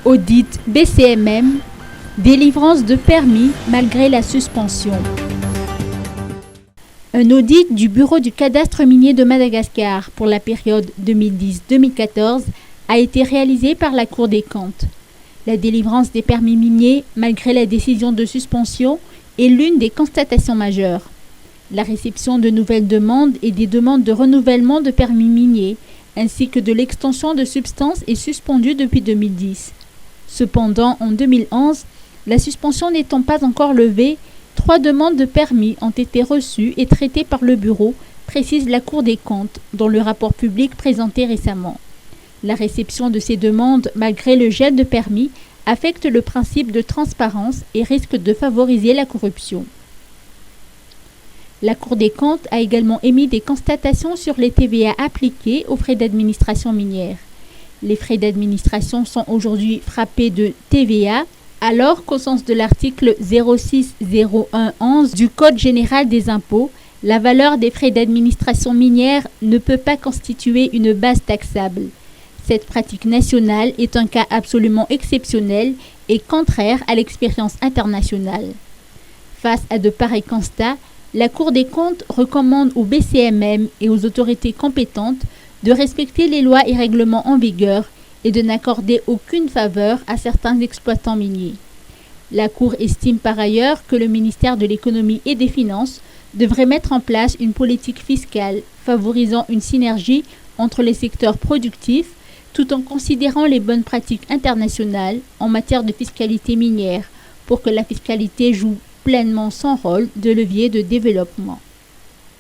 Audit BCMM, délivrance de permis malgré la suspension. Un audit du Bureau du cadastre minier de Madagascar pour la période 2010-2014 a été réalisé par la Cour des comptes. La délivrance des permis miniers malgré la décision de suspension est l'une des constatations majeures. La réception de nouvelles demandes et des demandes de renouvellement de permis miniers, ainsi que de l'extension de substances est suspendue depuis 2010. Cependant, en 2011, la suspension n'étant pas encore levée, 3 demandes de permis ont été reçues et traitées par le bureau, précise la Cour des comptes dans le rapport public présenté récemment. La réception de ces demandes, malgré le gel de permis, affecte le principe de transparence et risque de favoriser la corruption. La Cour des comptes a également émis des constatations sur les TVA appliqués aux frais d'administration minière. Les frais d'administration sont aujourd'hui frappés de TVA, alors qu'au sens de l'article 060111 du Code général des impôts, la valeur des frais d'administration minière ne peut pas constituer une base taxable. Cette pratique nationale est un cas absolument exceptionnel et contraire à l'expérience internationale. Face à de pareils constats, la Cour des comptes recommande au BCMM et aux autorités compétentes de respecter les lois et règlements en vigueur et de n'accorder aucune faveur à certains exploitants miniers. La Cour estime par ailleurs que le ministère de l'Économie et des Finances devrait mettre en place une politique fiscale favorisant une synergie entre les secteurs productifs tout en considérant les bonnes pratiques internationales en matière de fiscalité minière pour que la fiscalité joue pleinement son rôle de levier de développement.